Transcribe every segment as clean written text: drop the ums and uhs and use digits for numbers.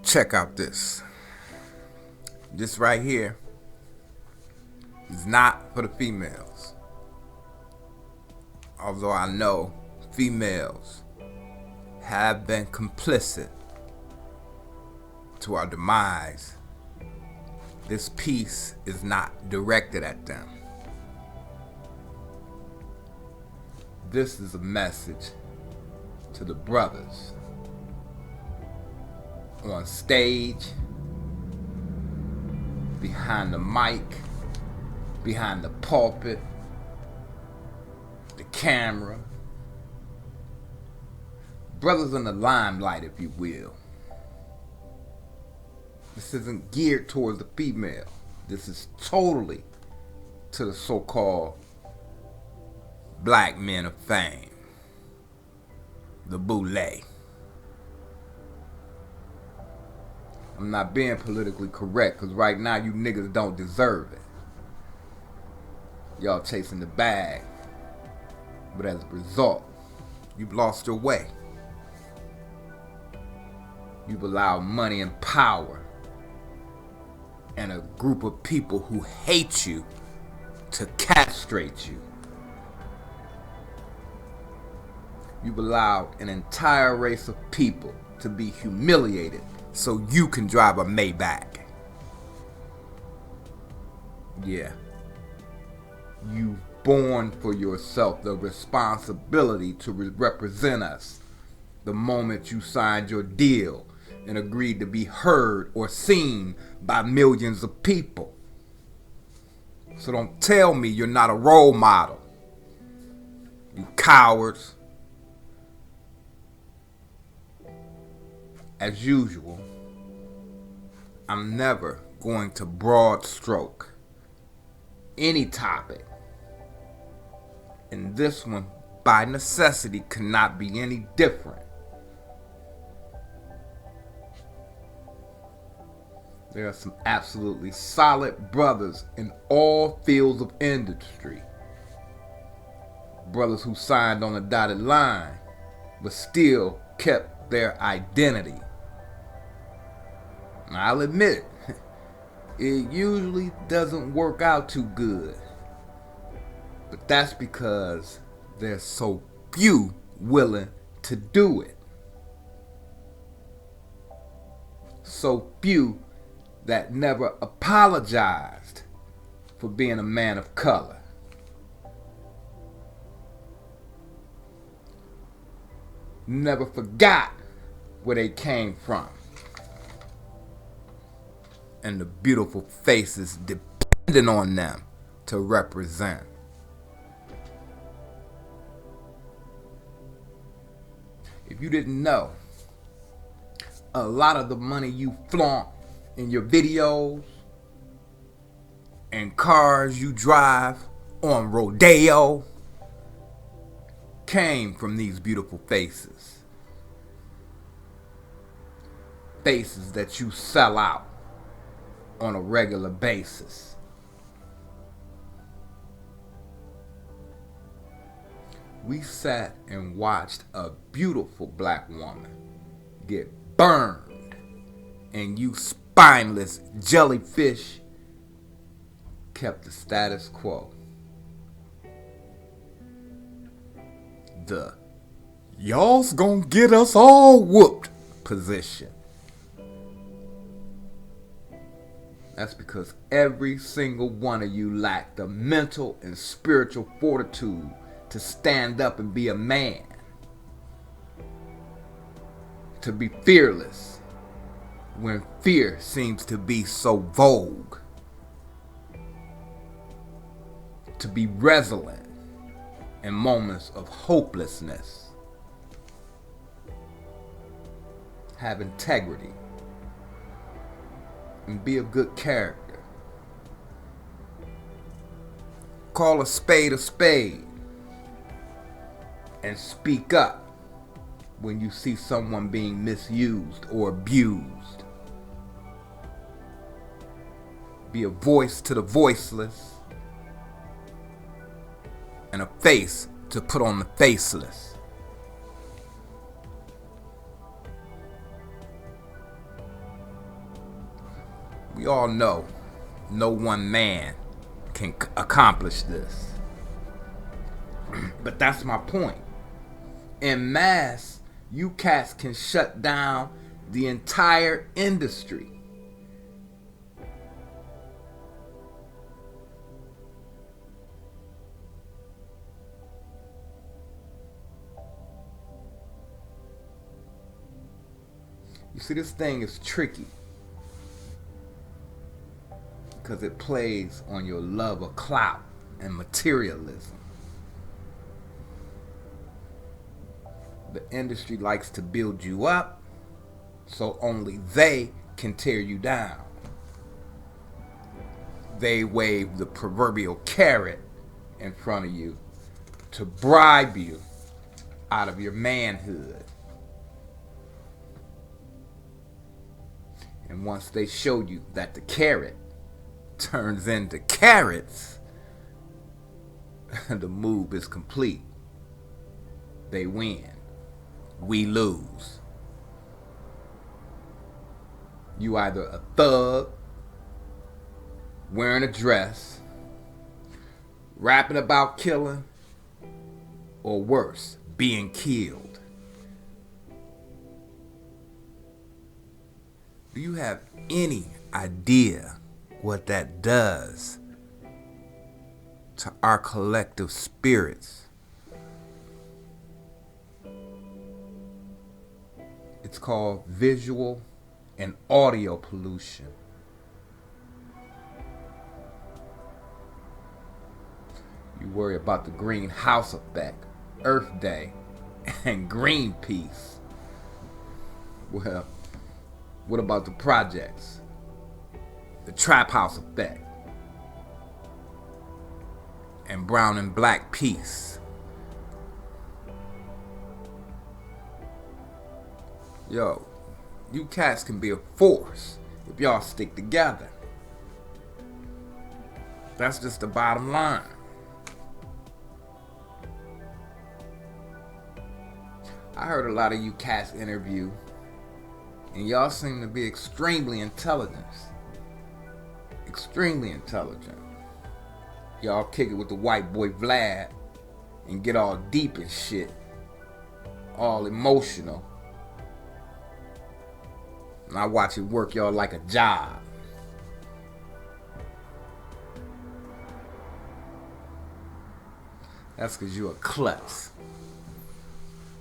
Check out this. This right here is not for the females. Although I know females have been complicit to our demise, this piece is not directed at them. This is a message to the brothers on stage, behind the mic, behind the pulpit, the camera, brothers in the limelight, if you will. This isn't geared towards the female. This is totally to the so-called black men of fame, the boule. I'm not being politically correct because right now you niggas don't deserve it. Y'all chasing the bag, but as a result, you've lost your way. You've allowed money and power and a group of people who hate you to castrate you. You've allowed an entire race of people to be humiliated so you can drive a Maybach. Yeah. You've borne for yourself the responsibility to represent us the moment you signed your deal and agreed to be heard or seen by millions of people. So don't tell me you're not a role model, you cowards. As usual, I'm never going to broad stroke any topic, and this one by necessity cannot be any different. There are some absolutely solid brothers in all fields of industry. Brothers who signed on the dotted line but still kept their identity. I'll admit it usually doesn't work out too good. But that's because there's so few willing to do it. So few that never apologized for being a man of color. Never forgot where they came from. And the beautiful faces depending on them to represent. If you didn't know, a lot of the money you flaunt in your videos and cars you drive on rodeo came from these beautiful faces. Faces that you sell out on a regular basis. We sat and watched a beautiful black woman get burned, and you spineless jellyfish kept the status quo. The y'all's gonna get us all whooped position. That's because every single one of you lacked the mental and spiritual fortitude to stand up and be a man. To be fearless when fear seems to be so vogue. To be resilient in moments of hopelessness. Have integrity. And be of good character. Call a spade, and speak up when you see someone being misused or abused. Be a voice to the voiceless and a face to put on the faceless. We all know no one man can accomplish this. But that's my point. En masse, you cats can shut down the entire industry. You see, this thing is tricky because it plays on your love of clout and materialism. The industry likes to build you up, so only they can tear you down. They wave the proverbial carrot in front of you to bribe you out of your manhood. And once they show you that the carrot turns into carrots, the move is complete. They win. We lose. You either a thug, wearing a dress, rapping about killing, or worse, being killed. Do you have any idea what that does to our collective spirits? It's called visual and audio pollution. You worry about the greenhouse effect, Earth Day, and Greenpeace. Well, what about the projects? The Trap House effect, and brown and black peace. Yo, you cats can be a force if y'all stick together. That's just the bottom line. I heard a lot of you cats interview, and y'all seem to be extremely intelligent. Extremely intelligent. Y'all kick it with the white boy Vlad and get all deep and shit. All emotional. And I watch it work y'all like a job. That's cause you a klutz.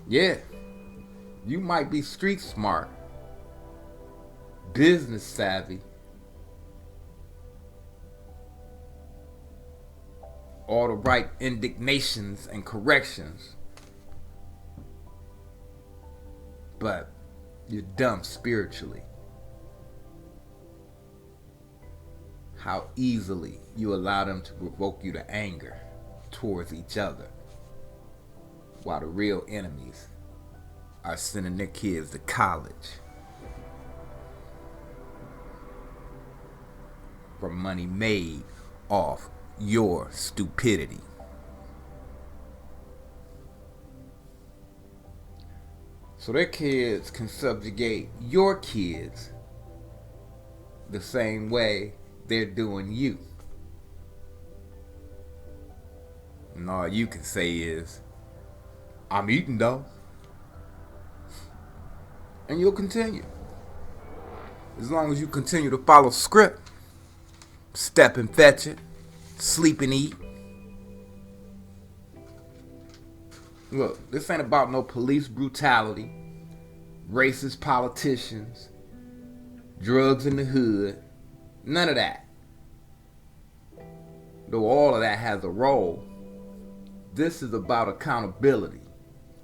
Yeah, you might be street smart, business savvy, all the right indignations and corrections, but you're dumb spiritually. How easily you allow them to provoke you to anger towards each other, while the real enemies are sending their kids to college for money made off your stupidity. So their kids can subjugate your kids the same way they're doing you. And all you can say is, I'm eating though. And you'll continue. As long as you continue to follow script, step and fetch it, sleep and eat. Look, this ain't about no police brutality, racist politicians, drugs in the hood, none of that. Though all of that has a role, this is about accountability,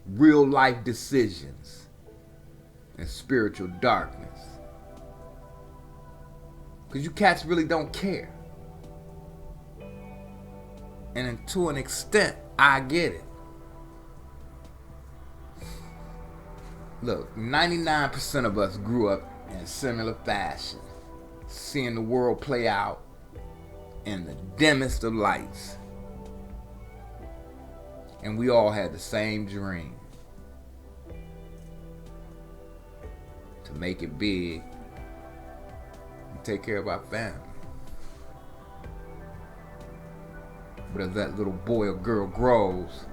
real life decisions, and spiritual darkness. Because you cats really don't care. And to an extent, I get it. Look, 99% of us grew up in similar fashion, seeing the world play out in the dimmest of lights. And we all had the same dream. To make it big, take care of our family. But as that little boy or girl grows,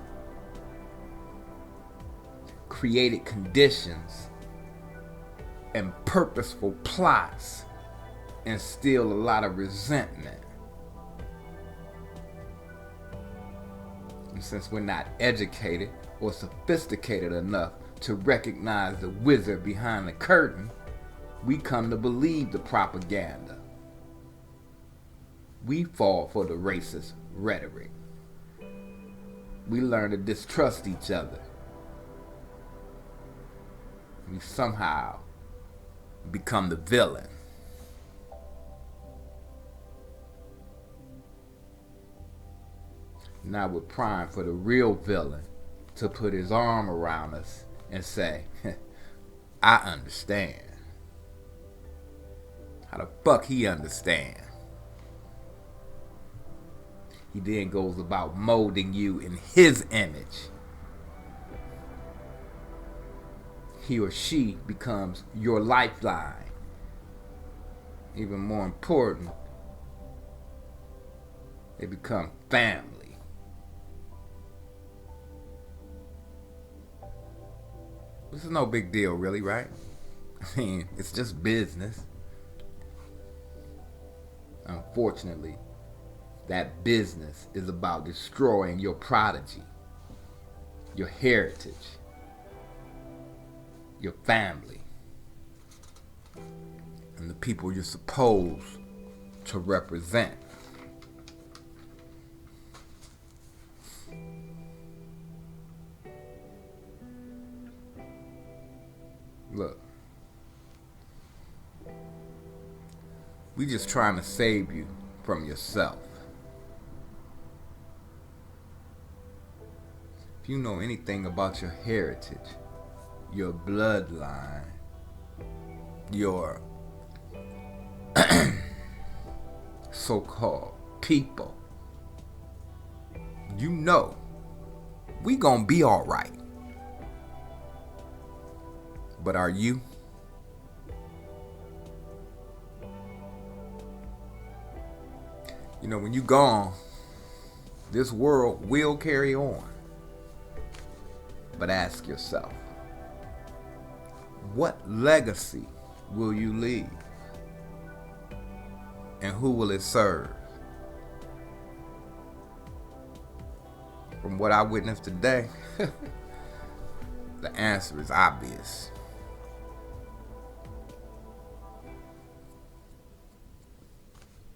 created conditions and purposeful plots instill a lot of resentment. And since we're not educated or sophisticated enough to recognize the wizard behind the curtain, we come to believe the propaganda. We fall for the racist rhetoric. We learn to distrust each other. We somehow become the villain. Now we're primed for the real villain to put his arm around us and say, I understand. How the fuck he understand? He then goes about molding you in his image. He or she becomes your lifeline. Even more important, they become family. This is no big deal, really, right? I mean, it's just business. Unfortunately, that business is about destroying your prodigy, your heritage, your family, and the people you're supposed to represent. Look, we just trying to save you from yourself. If you know anything about your heritage, your bloodline, your so-called people, you know we gonna be all right. But are you? You know, when you gone, this world will carry on. But ask yourself, what legacy will you leave? And who will it serve? From what I witnessed today, the answer is obvious.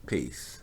Peace.